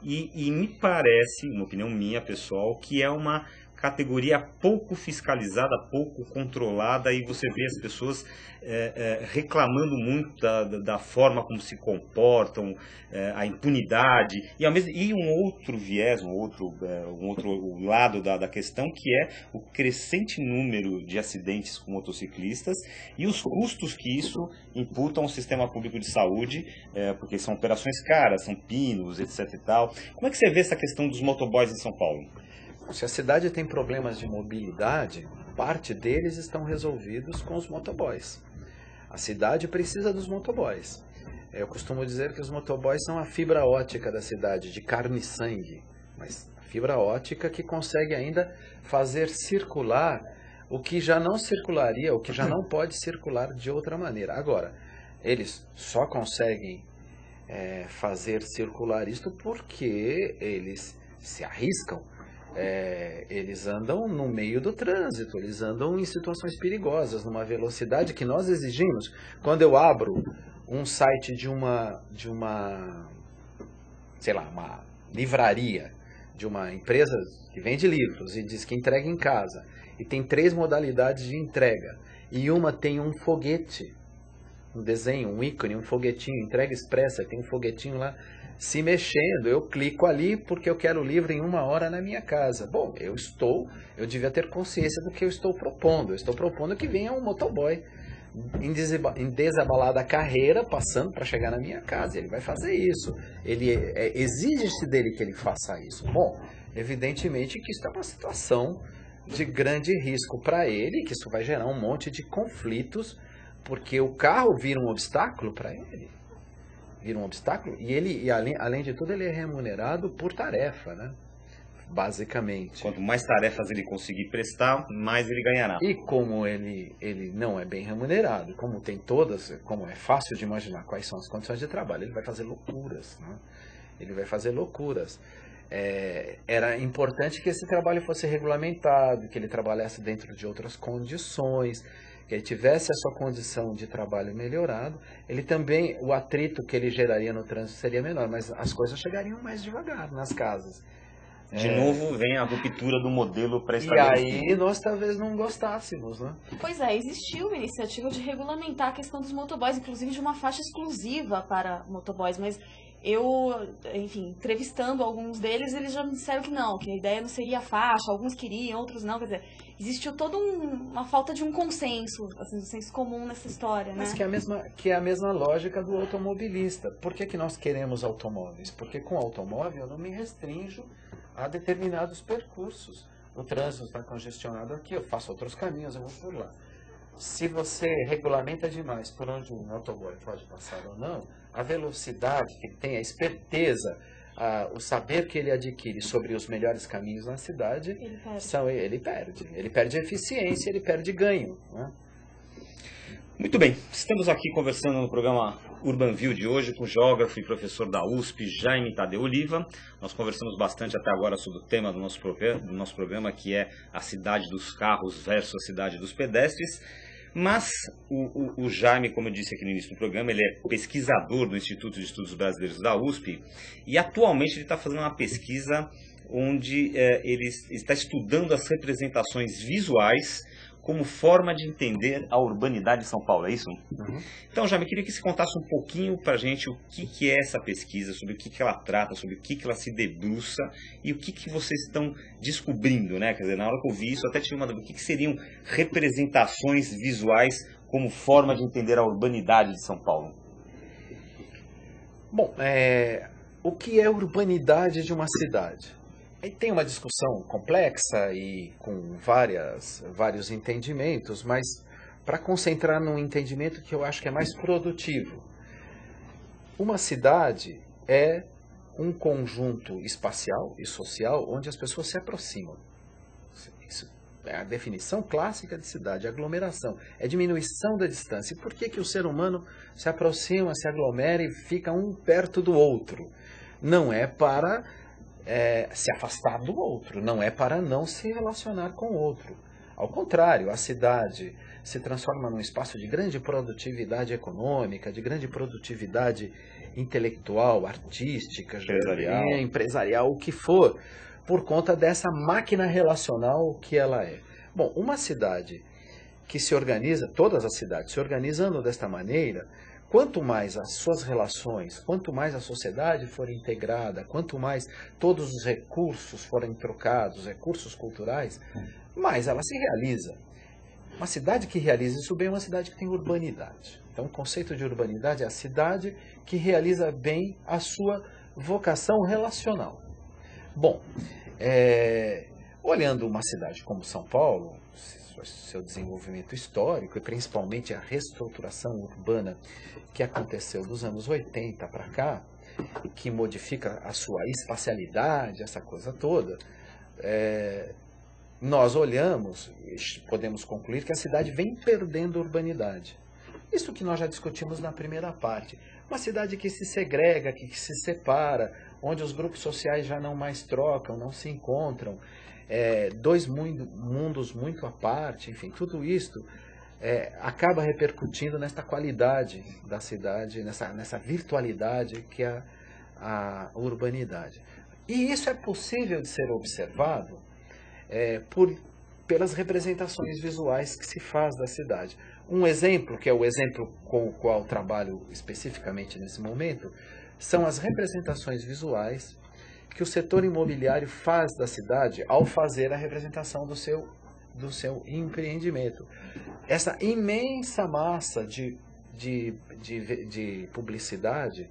e me parece, uma opinião minha pessoal, que é uma categoria pouco fiscalizada, pouco controlada, e você vê as pessoas reclamando muito da forma como se comportam, a impunidade, e um outro viés, um outro lado da questão, que é o crescente número de acidentes com motociclistas e os custos que isso imputa ao sistema público de saúde, porque são operações caras, são pinos, etc. e tal. Como é que você vê essa questão dos motoboys em São Paulo? Se a cidade tem problemas de mobilidade, parte deles estão resolvidos com os motoboys. A cidade precisa dos motoboys. Eu costumo dizer que os motoboys são a fibra ótica da cidade, de carne e sangue. Mas a fibra ótica que consegue ainda fazer circular o que já não circularia, o que já não pode circular de outra maneira. Agora, eles só conseguem fazer circular isto porque eles se arriscam. Eles andam no meio do trânsito, eles andam em situações perigosas, numa velocidade que nós exigimos. Quando eu abro um site de uma livraria, de uma empresa que vende livros e diz que entrega em casa, e tem 3 modalidades de entrega, e uma tem um foguete um desenho, um ícone, um foguetinho, entrega expressa, tem um foguetinho lá se mexendo, eu clico ali porque eu quero o livro em 1 hora na minha casa. Bom, eu devia ter consciência do que eu estou propondo. Eu estou propondo que venha um motoboy em desabalada carreira, passando para chegar na minha casa. Ele vai fazer isso. Exige-se dele que ele faça isso. Bom, evidentemente que isso é uma situação de grande risco para ele, que isso vai gerar um monte de conflitos, porque o carro vira um obstáculo para ele. Vira um obstáculo e além de tudo, ele é remunerado por tarefa, né? Basicamente. Quanto mais tarefas ele conseguir prestar, mais ele ganhará. E como ele não é bem remunerado, como é fácil de imaginar quais são as condições de trabalho, ele vai fazer loucuras, né? Ele vai fazer loucuras. Era importante que esse trabalho fosse regulamentado, que ele trabalhasse dentro de outras condições, que ele tivesse a sua condição de trabalho melhorado. Ele também, o atrito que ele geraria no trânsito seria menor, mas as coisas chegariam mais devagar nas casas. De novo vem a ruptura do modelo E pré-estabelecido. aí nós talvez não gostássemos, né? Pois é, existiu uma iniciativa de regulamentar a questão dos motoboys, inclusive de uma faixa exclusiva para motoboys, mas enfim, entrevistando alguns deles, eles já me disseram que não, que a ideia não seria a faixa, alguns queriam, outros não, quer dizer, existiu toda uma falta de um consenso, assim, um senso comum nessa história, né? Mas que é a mesma lógica do automobilista. Por que nós queremos automóveis? Porque com automóvel eu não me restrinjo a determinados percursos. O trânsito está congestionado aqui, eu faço outros caminhos, eu vou por lá. Se você regulamenta demais por onde um motoboy pode passar ou não, a velocidade que ele tem, a esperteza, o saber que ele adquire sobre os melhores caminhos na cidade, ele perde eficiência, ele perde ganho, né? Muito bem, estamos aqui conversando no programa Urban View de hoje com o geógrafo e professor da USP, Jaime Tadeu Oliva. Nós conversamos bastante até agora sobre o tema do nosso programa, que é a cidade dos carros versus a cidade dos pedestres. Mas o Jaime, como eu disse aqui no início do programa, ele é pesquisador do Instituto de Estudos Brasileiros da USP e atualmente ele está fazendo uma pesquisa onde ele está estudando as representações visuais como forma de entender a urbanidade de São Paulo, é isso? Uhum. Então, Jaime, eu queria que você contasse um pouquinho para a gente o que é essa pesquisa, sobre o que ela trata, sobre o que ela se debruça e o que vocês estão descobrindo, né? Quer dizer, na hora que eu vi isso, eu até tive uma dúvida, o que seriam representações visuais como forma de entender a urbanidade de São Paulo? Bom, o que é urbanidade de uma cidade? Aí tem uma discussão complexa e com vários entendimentos, mas para concentrar num entendimento que eu acho que é mais produtivo. Uma cidade é um conjunto espacial e social onde as pessoas se aproximam. Isso é a definição clássica de cidade, aglomeração, é diminuição da distância. E por que o ser humano se aproxima, se aglomera e fica um perto do outro? Não é para se afastar do outro, não é para não se relacionar com o outro. Ao contrário, a cidade se transforma num espaço de grande produtividade econômica, de grande produtividade intelectual, artística, empresarial, o que for, por conta dessa máquina relacional que ela é. Bom, uma cidade que se organiza, todas as cidades se organizando desta maneira, quanto mais as suas relações, quanto mais a sociedade for integrada, quanto mais todos os recursos forem trocados, recursos culturais, mais ela se realiza. Uma cidade que realiza isso bem é uma cidade que tem urbanidade. Então, o conceito de urbanidade é a cidade que realiza bem a sua vocação relacional. Bom, olhando uma cidade como São Paulo, seu desenvolvimento histórico e principalmente a reestruturação urbana que aconteceu dos anos 80 para cá, que modifica a sua espacialidade, essa coisa toda, nós olhamos e podemos concluir que a cidade vem perdendo urbanidade. Isso que nós já discutimos na primeira parte. Uma cidade que se segrega, que se separa, onde os grupos sociais já não mais trocam, não se encontram, dois mundos muito à parte, enfim, tudo isso acaba repercutindo nesta qualidade da cidade, nessa virtualidade que é a urbanidade. E isso é possível de ser observado pelas representações visuais que se faz da cidade. Um exemplo, que é o exemplo com o qual trabalho especificamente nesse momento, são as representações visuais que o setor imobiliário faz da cidade ao fazer a representação do seu empreendimento. Essa imensa massa de publicidade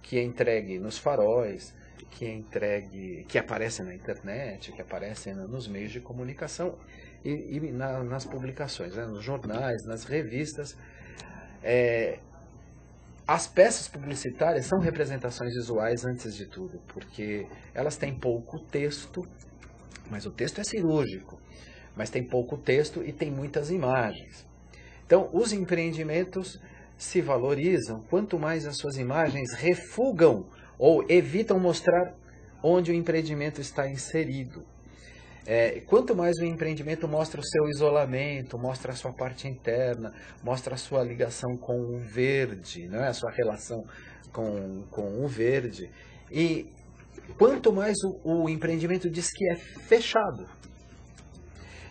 que é entregue nos faróis, que aparece na internet, que aparece nos meios de comunicação e nas publicações, né, nos jornais, nas revistas. As peças publicitárias são representações visuais antes de tudo, porque elas têm pouco texto, mas o texto é cirúrgico, mas tem pouco texto e tem muitas imagens. Então, os empreendimentos se valorizam quanto mais as suas imagens refugam ou evitam mostrar onde o empreendimento está inserido. Quanto mais o empreendimento mostra o seu isolamento, mostra a sua parte interna, mostra a sua ligação com o verde, né? A sua relação com o verde. E quanto mais o empreendimento diz que é fechado.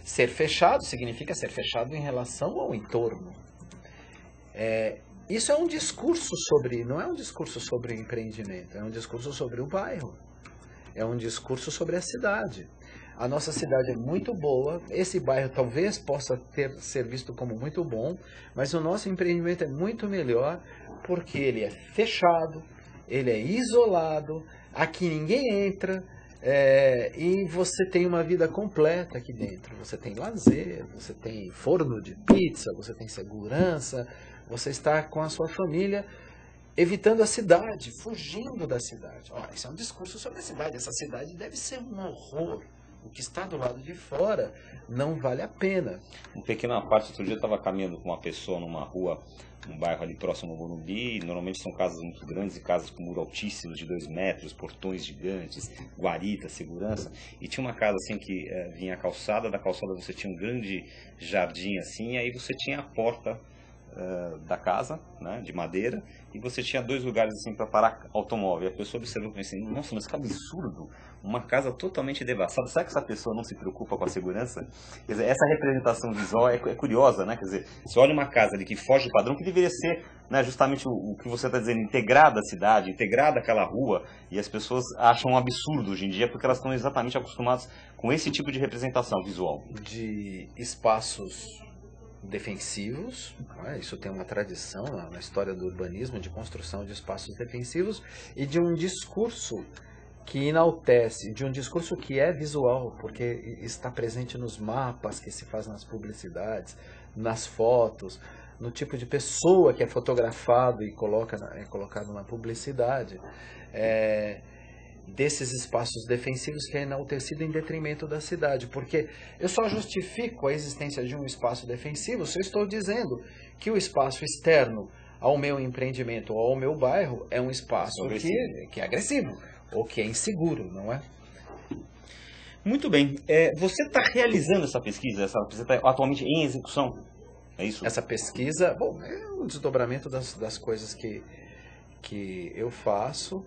Ser fechado significa ser fechado em relação ao entorno. Isso é um discurso não é um discurso sobre o empreendimento, é um discurso sobre o bairro. É um discurso sobre a cidade. A nossa cidade é muito boa, esse bairro talvez possa ser visto como muito bom, mas o nosso empreendimento é muito melhor porque ele é fechado, ele é isolado, aqui ninguém entra, e você tem uma vida completa aqui dentro. Você tem lazer, você tem forno de pizza, você tem segurança, você está com a sua família evitando a cidade, fugindo da cidade. Isso é um discurso sobre a cidade. Essa cidade deve ser um horror. O que está do lado de fora não vale a pena. Um pequeno à parte, outro dia eu estava caminhando com uma pessoa numa rua, um bairro ali próximo ao Morumbi. Normalmente são casas muito grandes e casas com muro altíssimos de 2 metros, portões gigantes, guarita, segurança. E tinha uma casa assim que vinha a calçada, da calçada você tinha um grande jardim assim, e aí você tinha a porta da casa, né, de madeira, e você tinha 2 lugares assim para parar automóvel. E a pessoa observou e pensou assim, nossa, mas que absurdo, uma casa totalmente devastada. Será que essa pessoa não se preocupa com a segurança? Quer dizer, essa representação visual é curiosa, né? Quer dizer, você olha uma casa ali que foge do padrão, que deveria ser, né, justamente o que você está dizendo, integrada à cidade, integrada àquela rua, e as pessoas acham um absurdo hoje em dia, porque elas estão exatamente acostumadas com esse tipo de representação visual. De espaços defensivos, isso tem uma tradição na história do urbanismo de construção de espaços defensivos, e de um discurso que enaltece, de um discurso que é visual, porque está presente nos mapas que se faz nas publicidades, nas fotos, no tipo de pessoa que é fotografado e colocado na publicidade, desses espaços defensivos que é enaltecido em detrimento da cidade, porque eu só justifico a existência de um espaço defensivo se eu estou dizendo que o espaço externo ao meu empreendimento ou ao meu bairro é um espaço que é agressivo ou que é inseguro, não é? Muito bem. Você está realizando essa pesquisa? Você está atualmente em execução? É isso? Essa pesquisa, é um desdobramento das coisas que eu faço.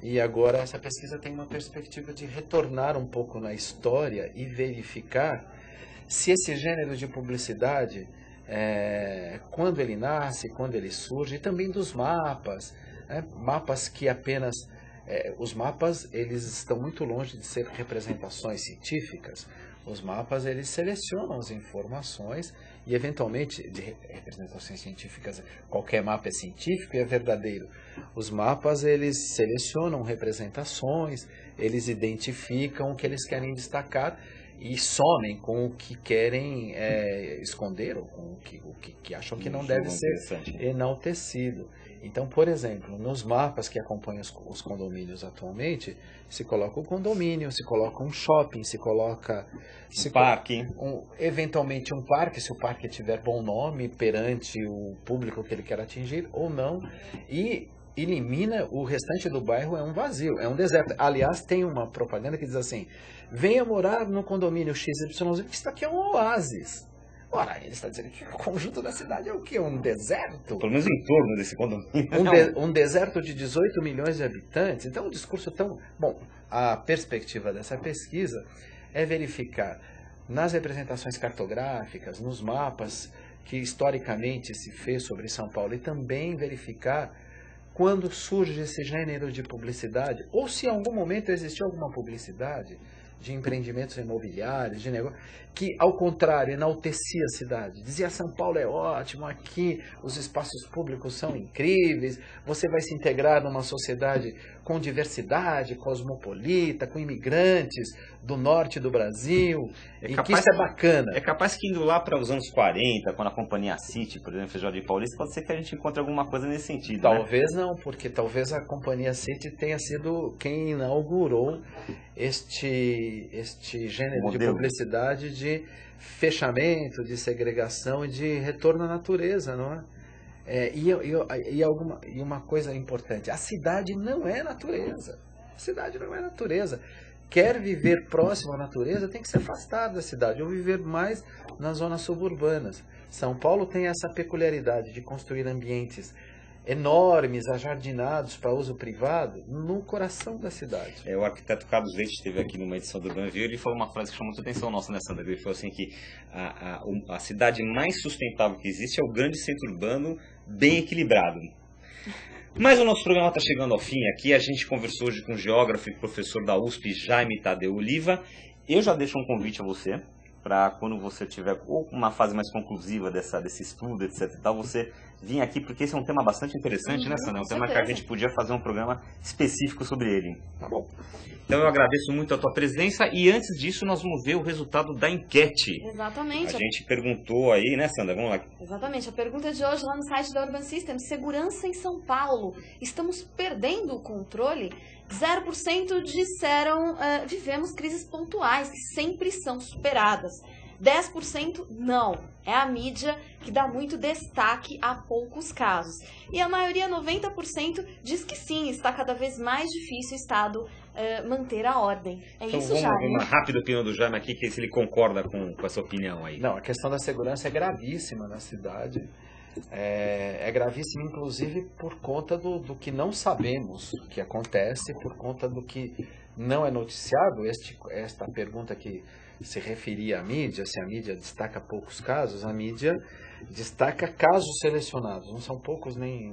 E agora essa pesquisa tem uma perspectiva de retornar um pouco na história e verificar se esse gênero de publicidade, quando ele nasce, quando ele surge, e também dos mapas, né? Mapas que apenas... os mapas, eles estão muito longe de ser representações científicas. Os mapas, eles selecionam as informações e, eventualmente, de representações científicas, qualquer mapa é científico e é verdadeiro. Os mapas, eles selecionam representações, eles identificam o que eles querem destacar e somem com o que querem esconder ou com o que acham que não deve ser enaltecido. Então, por exemplo, nos mapas que acompanham os condomínios atualmente, se coloca o condomínio, se coloca um shopping, se coloca... parque. Eventualmente um parque, se o parque tiver bom nome perante o público que ele quer atingir ou não, e elimina o restante do bairro, é um vazio, é um deserto. Aliás, tem uma propaganda que diz assim, venha morar no condomínio XYZ, que isso aqui é um oásis. Ora, ele está dizendo que o conjunto da cidade é o quê? Um deserto? Pelo menos em torno desse condomínio. Um deserto de 18 milhões de habitantes. Então, um discurso tão... Bom, a perspectiva dessa pesquisa é verificar nas representações cartográficas, nos mapas que historicamente se fez sobre São Paulo e também verificar quando surge esse gênero de publicidade, ou se em algum momento existiu alguma publicidade de empreendimentos imobiliários, de negócio, que ao contrário enaltecia a cidade, dizia São Paulo é ótimo, aqui os espaços públicos são incríveis, você vai se integrar numa sociedade com diversidade, cosmopolita, com imigrantes do norte do Brasil, e que isso é bacana. É capaz que indo lá para os anos 40, quando a Companhia City, por exemplo, fez Jardim Paulista, pode ser que a gente encontre alguma coisa nesse sentido. Talvez não, porque talvez a Companhia City tenha sido quem inaugurou este gênero modelo de publicidade de fechamento, de segregação e de retorno à natureza, não é? E uma coisa importante, a cidade não é natureza. A cidade não é natureza. Quer viver próximo à natureza, tem que se afastar da cidade, ou viver mais nas zonas suburbanas. São Paulo tem essa peculiaridade de construir ambientes enormes, ajardinados para uso privado, no coração da cidade. O arquiteto Carlos Leite esteve aqui numa edição do Urban View, ele falou uma frase que chamou muita atenção nossa, né, Sandra? Ele falou assim que a cidade mais sustentável que existe é o grande centro urbano bem equilibrado. Mas o nosso programa está chegando ao fim aqui. A gente conversou hoje com o geógrafo e professor da USP, Jaime Tadeu Oliva. Eu já deixo um convite a você, para quando você tiver uma fase mais conclusiva desse estudo, etc. e tal, você vir aqui, porque esse é um tema bastante interessante, né, Sandra? É um tema que a gente podia fazer um programa específico sobre ele. Tá bom. Então eu agradeço muito a tua presença e antes disso nós vamos ver o resultado da enquete. Exatamente. A gente perguntou aí, né, Sandra? Vamos lá. Exatamente. A pergunta de hoje lá no site da Urban Systems, segurança em São Paulo. Estamos perdendo o controle? 0% disseram vivemos crises pontuais que sempre são superadas. 10% não. É a mídia que dá muito destaque a poucos casos. E a maioria, 90%, diz que sim, está cada vez mais difícil o Estado manter a ordem. Então, isso, vamos Jaime? uma rápida opinião do Jaime aqui, que se ele concorda com essa opinião aí. Não, a questão da segurança é gravíssima na cidade. É gravíssima, inclusive, por conta do que não sabemos que acontece, por conta do que não é noticiado. Esta pergunta que se referia à mídia, se a mídia destaca poucos casos, a mídia destaca casos selecionados. Não são poucos nem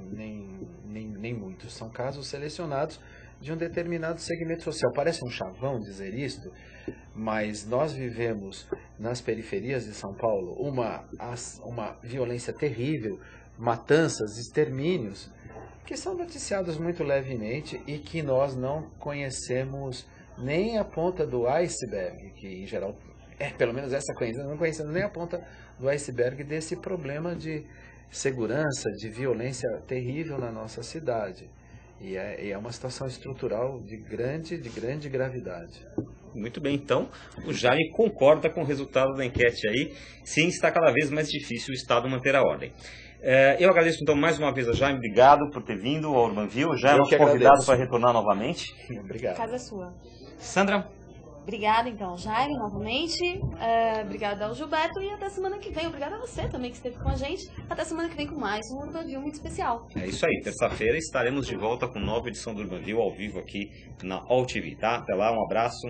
muitos, são casos selecionados de um determinado segmento social. Parece um chavão dizer isto, mas nós vivemos nas periferias de São Paulo uma violência terrível, matanças, extermínios, que são noticiados muito levemente e que nós não conhecemos nem a ponta do iceberg, que em geral, pelo menos essa conhecemos, não conhecemos nem a ponta do iceberg desse problema de segurança, de violência terrível na nossa cidade. E é uma situação estrutural de grande gravidade. Muito bem, então o Jaime concorda com o resultado da enquete aí. Sim, está cada vez mais difícil o Estado manter a ordem. Eu agradeço então mais uma vez a Jaime, obrigado por ter vindo ao Urban View. Já é nosso convidado para retornar novamente. Obrigado. A casa é sua. Sandra? Obrigada, então, Jaime, novamente. Obrigada ao Gilberto e até semana que vem. Obrigada a você também que esteve com a gente. Até semana que vem com mais um Urban View muito especial. É isso aí. Terça-feira estaremos de volta com nova edição do Urban View ao vivo aqui na All TV, tá? Até lá, um abraço.